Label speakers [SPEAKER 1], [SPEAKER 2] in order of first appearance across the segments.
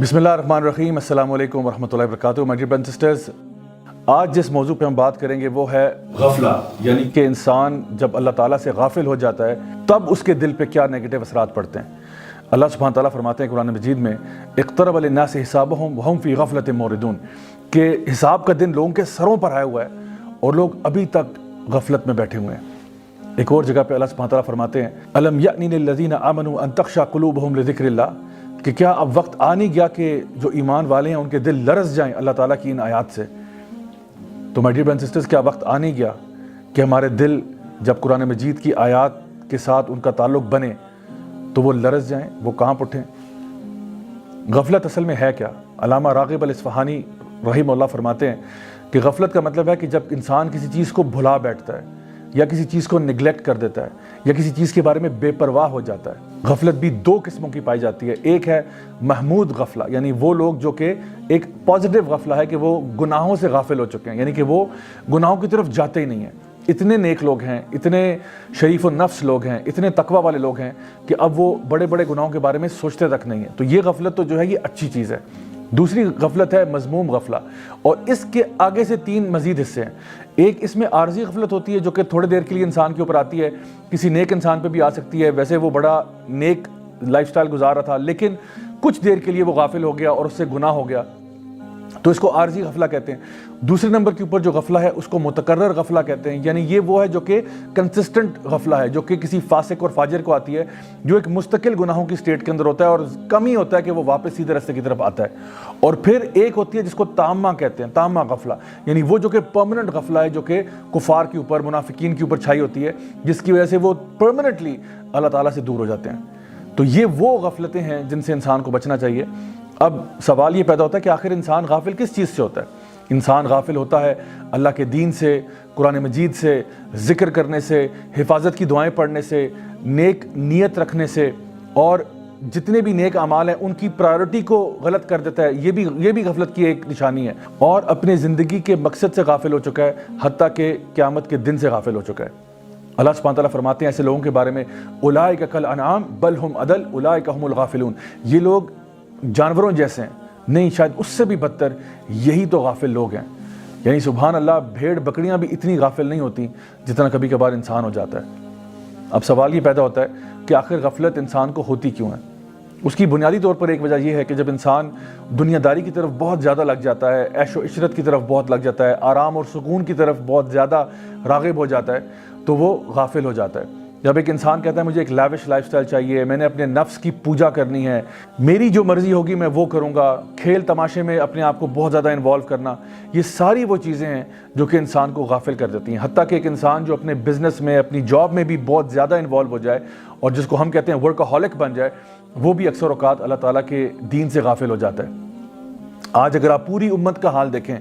[SPEAKER 1] बिस्मिल्लाहिर्रहमानिर्रहीम, अस्सलाम वालेकुम वरहमतुल्लाहि वबरकातुहू। माय डियर ब्रदर्स सिस्टर्स, आज जिस मौजू पे हम बात करेंगे वो है गफला, यानी कि इंसान जब अल्लाह ताला से गाफिल हो जाता है तब उसके दिल पे क्या नेगेटिव असरात पड़ते हैं। अल्लाह सुब्हानहू तआला फरमाते हैं कुरान मजीद में, इक़्तरब लिन्नासि हिसाबुहुम वहुम फ़ी गफ़लतिन मुरिदून, कि हिसाब का दिन लोगों के सरों पर आया हुआ है और लोग अभी तक गफलत में बैठे हुए हैं। एक और जगह पे अल्लाह सुब्हानहू तआला फरमाते हैं, अलम यअनी लिल्लज़ीना आमनू अन तख़शा क़ुलूबुहुम लिज़िक्रिल्लाह, कि क्या अब वक्त आ नहीं गया कि जो ईमान वाले हैं उनके दिल लरस जाएं अल्लाह ताला की इन आयात से। तो माय डियर ब्रदर्स सिस्टर्स, क्या वक्त आ नहीं गया कि हमारे दिल जब कुरान मजीद की आयात के साथ उनका ताल्लुक़ बने तो वो लरस जाएं, वो कांप उठें। गफलत असल में है क्या? अल्लामा राग़िब अल-इस्फ़हानी रहिमहुल्लाह फरमाते हैं कि गफलत का मतलब है कि जब इंसान किसी चीज़ को भुला बैठता है या किसी चीज़ को निगलेक्ट कर देता है या किसी चीज़ के बारे में बेपरवाह हो जाता है। गफलत भी दो किस्मों की पाई जाती है। एक है महमूद गफला, यानी वो लोग जो कि एक पॉजिटिव गफला है कि वो गुनाहों से गाफिल हो चुके हैं, यानी कि वो गुनाहों की तरफ जाते ही नहीं हैं। इतने नेक लोग हैं, इतने शरीफ नफ्स लोग हैं, इतने तकवा वाले लोग हैं कि अब वो बड़े बड़े गुनाहों के बारे में सोचते तक नहीं है। तो ये गफलत तो जो है ये अच्छी चीज़ है। दूसरी गफलत है मज़मूम गफला, और इसके आगे से तीन मजीद हिस्से हैं। एक इसमें आर्जी गफलत होती है जो कि थोड़ी देर के लिए इंसान के ऊपर आती है, किसी नेक इंसान पे भी आ सकती है। वैसे वो बड़ा नेक लाइफस्टाइल गुजार रहा था लेकिन कुछ देर के लिए वो गाफिल हो गया और उससे गुनाह हो गया, तो इसको आर्जी गफला कहते हैं। दूसरे नंबर के ऊपर जो गफला है उसको मुतकर्रर गफला कहते हैं, यानी ये वो है जो कि कंसिस्टेंट गफला है, जो कि किसी फासिक और फाजिर को आती है, जो एक मुस्तकिल गुनाहों की स्टेट के अंदर होता है और कम ही होता है कि वो वापस सीधे रास्ते की तरफ आता है। और फिर एक होती है जिसको तामा कहते हैं, तामा गफला, यानी वो जो कि परमानेंट गफला है, जो कि कुफार के ऊपर, मुनाफिकीन के ऊपर छाई होती है, जिसकी वजह से वो परमानेंटली अल्लाह ताला से दूर हो जाते हैं। तो ये वो गफलतें हैं जिनसे इंसान को बचना चाहिए। अब सवाल ये पैदा होता है कि आखिर इंसान गाफिल किस चीज़ से होता है? इंसान गाफिल होता है अल्लाह के दीन से, कुरान मजीद से, ज़िक्र करने से, हिफाजत की दुआएं पढ़ने से, नेक नीयत रखने से, और जितने भी नेक अमाल हैं उनकी प्रायोरिटी को गलत कर देता है। ये भी गफलत की एक निशानी है। और अपने ज़िंदगी के मकसद से गाफिल हो चुका है, हत्ता के क़यामत के दिन से गाफिल हो चुका है। अल्लाह सुब्हानहू तआला फरमाते हैं ऐसे लोगों के बारे में, उलाइका कल अनआम बल हुम अदल उलाइका हुमुल गाफिलून, ये लोग जानवरों जैसे हैं, नहीं शायद उससे भी बदतर, यही तो गाफिल लोग हैं। यानी सुभान अल्लाह, भेड़ बकरियां भी इतनी गाफिल नहीं होती जितना कभी कभार इंसान हो जाता है। अब सवाल ये पैदा होता है कि आखिर गफलत इंसान को होती क्यों है? उसकी बुनियादी तौर पर एक वजह यह है कि जब इंसान दुनियादारी की तरफ बहुत ज़्यादा लग जाता है, ऐशो इशरत की तरफ बहुत लग जाता है, आराम और सुकून की तरफ बहुत ज़्यादा राग़िब हो जाता है, तो वो गाफिल हो जाता है। जब एक इंसान कहता है मुझे एक लैविश लाइफस्टाइल चाहिए, मैंने अपने नफ्स की पूजा करनी है, मेरी जो मर्ज़ी होगी मैं वो करूँगा, खेल तमाशे में अपने आप को बहुत ज़्यादा इन्वॉल्व करना, ये सारी वो चीज़ें हैं जो कि इंसान को गाफिल कर देती हैं। हत्ता कि एक इंसान जो अपने बिज़नेस में, अपनी जॉब में भी बहुत ज़्यादा इन्वॉल्व हो जाए और जिसको हम कहते हैं वर्कaholic बन जाए, वो भी अक्सर औक़ात अल्लाह ताला के दीन से गाफिल हो जाता है। आज अगर आप पूरी उम्मत का हाल देखें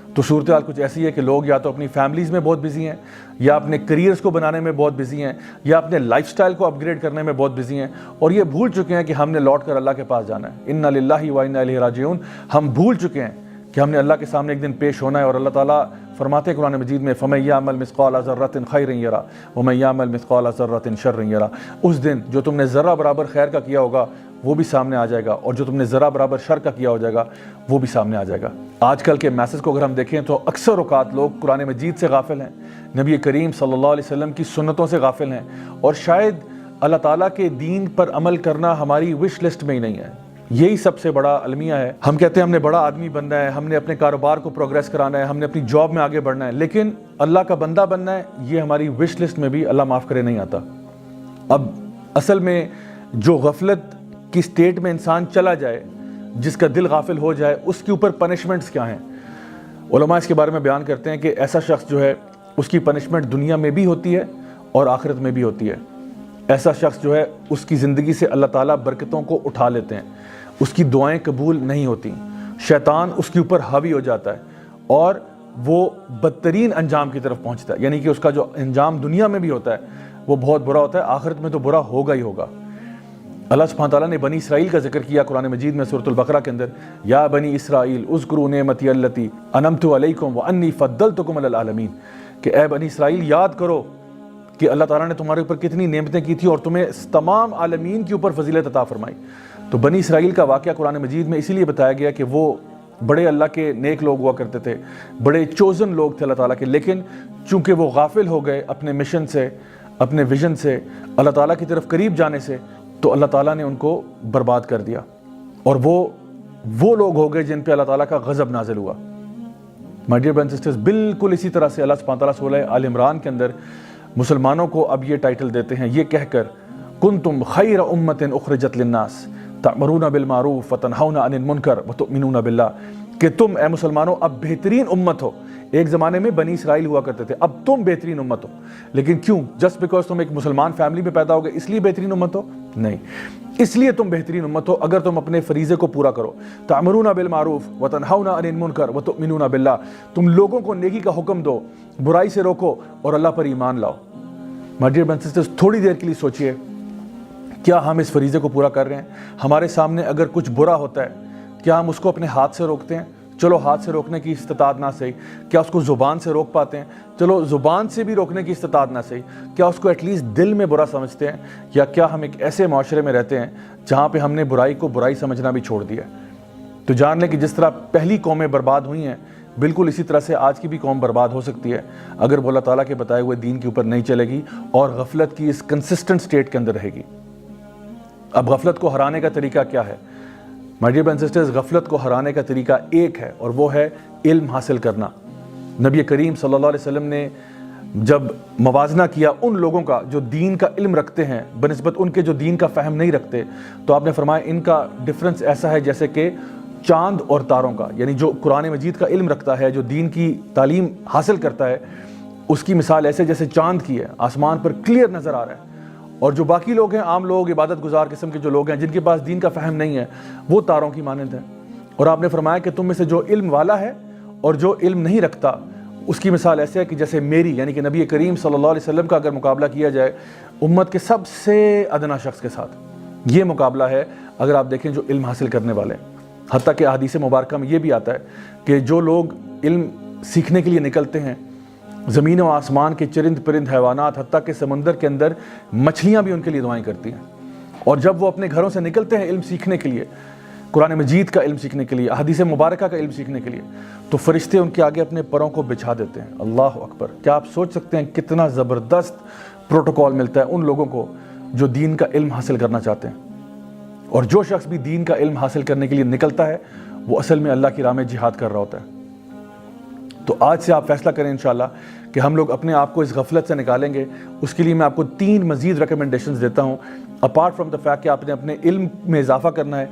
[SPEAKER 1] तो सूरत हाल कुछ ऐसी है कि लोग या तो अपनी फैमिलीज़ में बहुत बिजी हैं, या अपने करियर्स को बनाने में बहुत बिजी हैं, या अपने लाइफस्टाइल को अपग्रेड करने में बहुत बिजी हैं, और ये भूल चुके हैं कि हमने लौट कर अल्लाह के पास जाना है। इन्ना लिल्लाहि व इन्ना इलैहि राजिऊन। हम भूल चुके हैं कि हमने अल्लाह के सामने एक दिन पेश होना है। और अल्लाह ताला फरमाते हैं कुरान मजीद में, फमन यअमल मिस्क़ाल ज़र्रतिन खैरन यरा व मन यअमल मिस्क़ाल ज़र्रतिन शर्रन यरा। उस दिन जो तुमने ज़र्रा बराबर खैर का किया होगा वो भी सामने आ जाएगा, और जो तुमने ज़रा बराबर शर का किया हो जाएगा वो भी सामने आ जाएगा। आजकल के मैसेज को अगर हम देखें तो अक्सर औक़ात लोग कुरान मजीद से गाफिल हैं, नबी करीम सल्लल्लाहु अलैहि वसल्लम की सुन्नतों से गाफिल हैं, और शायद अल्लाह ताला के दीन पर अमल करना हमारी विश लिस्ट में ही नहीं है। यही सबसे बड़ा अलमिया है। हम कहते हैं हमने बड़ा आदमी बनना है, हमने अपने कारोबार को प्रोग्रेस कराना है, हमने अपनी जॉब में आगे बढ़ना है, लेकिन अल्लाह का बंदा बनना है, ये हमारी विश लिस्ट में भी अल्लाह माफ़ करे नहीं आता। अब असल में जो गफलत की स्टेट में इंसान चला जाए, जिसका दिल गाफिल हो जाए, उसके ऊपर पनिशमेंट्स क्या हैं? उलमा इसके बारे में बयान करते हैं कि ऐसा शख्स जो है उसकी पनिशमेंट दुनिया में भी होती है और आखिरत में भी होती है। ऐसा शख्स जो है उसकी ज़िंदगी से अल्लाह ताला बरकतों को उठा लेते हैं, उसकी दुआएं कबूल नहीं होती, शैतान उसके ऊपर हावी हो जाता है और वो बदतरीन अंजाम की तरफ पहुँचता है। यानी कि उसका जो अंजाम दुनिया में भी होता है वो बहुत बुरा होता है, आखिरत में तो बुरा होगा ही होगा। अल्लाह सुब्हानहू तआला ने बनी इसराइल का जिक्र किया कुरान मजीद में सूरतुल बकरा के अंदर, या बनी इसराइल उज़्कुरू नेमती अल्लती अनअमतु अलैकुम व अन्नी फ़द्दलतुकुम अलल आलमीन, कि ए बनी इसराइल याद करो कि अल्लाह ताला ने तुम्हारे ऊपर कितनी नेमतें की थी और तुम्हें तमाम आलमीन के ऊपर फजीलत अता फरमाई। تو بنی اسرائیل کا واقعہ قرآن مجید میں اسی لیے بتایا گیا کہ وہ بڑے اللہ کے نیک لوگ ہوا کرتے تھے، بڑے چوزن لوگ تھے اللہ تعالیٰ کے، لیکن چونکہ وہ غافل ہو گئے اپنے مشن سے، اپنے ویژن سے، اللہ تعالیٰ کی طرف قریب جانے سے، تو اللہ تعالیٰ نے ان کو برباد کر دیا، اور وہ لوگ ہو گئے جن پہ اللہ تعالیٰ کا غضب نازل ہوا۔ My dear brothers and sisters, بالکل اسی طرح سے اللہ سبحانہ تعالیٰ سورہ آل عمران کے اندر مسلمانوں کو اب یہ ٹائٹل دیتے ہیں، یہ کہہ کر کنتم خیر امۃ اخرجت للناس تأمرون بالمعروف وتنہون عن المنکر وتؤمنون باللہ، کہ تم اے مسلمانوں اب بہترین امت ہو۔ ایک زمانے میں بنی اسرائیل ہوا کرتے تھے، اب تم بہترین امت ہو، لیکن کیوں؟ جسٹ بیکاز تم ایک مسلمان فیملی میں پیدا ہو گئے اس لیے بہترین امت ہو؟ نہیں، اس لیے تم بہترین امت ہو اگر تم اپنے فریضے کو پورا کرو۔ تأمرون بالمعروف وتنہون عن المنکر وتؤمنون باللہ، تم لوگوں کو نیکی کا حکم دو، برائی سے روکو اور اللہ پر ایمان لاؤ۔ My dear brothers and sisters, تھوڑی دیر کے لیے سوچئے، کیا ہم اس فریضے کو پورا کر رہے ہیں؟ ہمارے سامنے اگر کچھ برا ہوتا ہے، کیا ہم اس کو اپنے ہاتھ سے روکتے ہیں؟ چلو ہاتھ سے روکنے کی استطاعت نہ صحیح، کیا اس کو زبان سے روک پاتے ہیں؟ چلو زبان سے بھی روکنے کی استطاعت نہ صحیح، کیا اس کو ایٹ لیسٹ دل میں برا سمجھتے ہیں؟ یا کیا ہم ایک ایسے معاشرے میں رہتے ہیں جہاں پہ ہم نے برائی کو برائی سمجھنا بھی چھوڑ دیا ہے؟ تو جان لیں کہ جس طرح پہلی قومیں برباد ہوئی ہیں، بالکل اسی طرح سے آج کی بھی قوم برباد ہو سکتی ہے اگر وہ اللہ تعالیٰ کے بتائے ہوئے دین کے اوپر نہیں چلے گی اور غفلت کی اس کنسسٹنٹ سٹیٹ کے اندر رہے گی۔ اب غفلت کو ہرانے کا طریقہ کیا ہے؟ My dear brothers and sisters, غفلت کو ہرانے کا طریقہ ایک ہے، اور وہ ہے علم حاصل کرنا۔ نبی کریم صلی اللہ علیہ وسلم نے جب موازنہ کیا ان لوگوں کا جو دین کا علم رکھتے ہیں بنسبت ان کے جو دین کا فہم نہیں رکھتے، تو آپ نے فرمایا ان کا ڈفرنس ایسا ہے جیسے کہ چاند اور تاروں کا، یعنی جو قرآن مجید کا علم رکھتا ہے، جو دین کی تعلیم حاصل کرتا ہے، اس کی مثال ایسے جیسے چاند کی ہے، آسمان پر کلیئر نظر آ رہا ہے، اور جو باقی لوگ ہیں، عام لوگ، عبادت گزار قسم کے جو لوگ ہیں جن کے پاس دین کا فہم نہیں ہے، وہ تاروں کی مانند ہیں۔ اور آپ نے فرمایا کہ تم میں سے جو علم والا ہے اور جو علم نہیں رکھتا، اس کی مثال ایسے ہے کہ جیسے میری، یعنی کہ نبی کریم صلی اللہ علیہ وسلم کا اگر مقابلہ کیا جائے امت کے سب سے ادنا شخص کے ساتھ، یہ مقابلہ ہے اگر آپ دیکھیں جو علم حاصل کرنے والے ہیں۔ حتیٰ کہ احادیث مبارکہ میں یہ بھی آتا ہے کہ جو لوگ علم سیکھنے کے لیے نکلتے ہیں، زمین و آسمان کے چرند پرند حیوانات، حتیٰ کہ سمندر کے اندر مچھلیاں بھی ان کے لیے دعائیں کرتی ہیں، اور جب وہ اپنے گھروں سے نکلتے ہیں علم سیکھنے کے لیے، قرآن مجید کا علم سیکھنے کے لیے، احادیث مبارکہ کا علم سیکھنے کے لیے، تو فرشتے ان کے آگے اپنے پروں کو بچھا دیتے ہیں۔ اللہ اکبر! کیا آپ سوچ سکتے ہیں کتنا زبردست پروٹوکول ملتا ہے ان لوگوں کو جو دین کا علم حاصل کرنا چاہتے ہیں؟ اور جو شخص بھی دین کا علم حاصل کرنے کے لیے نکلتا ہے وہ اصل میں اللہ کی راہ میں جہاد کر رہا ہوتا ہے۔ تو آج سے آپ فیصلہ کریں انشاءاللہ کہ ہم لوگ اپنے آپ کو اس غفلت سے نکالیں گے۔ اس کے لیے میں آپ کو 3 مزید ریکمنڈیشنز دیتا ہوں، اپارٹ فرام دا فیکٹ کہ آپ نے اپنے علم میں اضافہ کرنا ہے،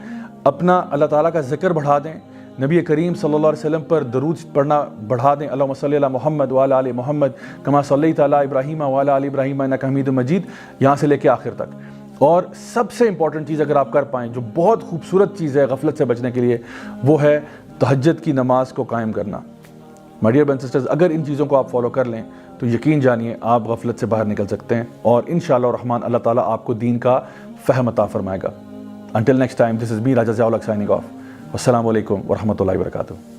[SPEAKER 1] اپنا اللہ تعالیٰ کا ذکر بڑھا دیں، نبی کریم صلی اللہ علیہ وسلم پر درود پڑھنا بڑھا دیں، اللہم صلی علی محمد وعلی آل محمد کما صلیت علی ابراہیم وعلی آل ابراہیم انک حمید مجید، یہاں سے لے کے آخر تک۔ اور سب سے امپورٹنٹ چیز اگر آپ کر پائیں، جو بہت خوبصورت چیز ہے غفلت سے بچنے کے لیے، وہ ہے تہجد کی نماز کو قائم کرنا۔ My dear brothers and sisters, اگر ان چیزوں کو آپ فالو کر لیں تو یقین جانیے آپ غفلت سے باہر نکل سکتے ہیں، اور انشاءاللہ الرحمن اللہ تعالیٰ آپ کو دین کا فہم عطا فرمائے گا۔ Until next time, this is me, Raja Ziaulak, signing off. Wassalamu alaikum wa rahmatullahi wa barakatuh.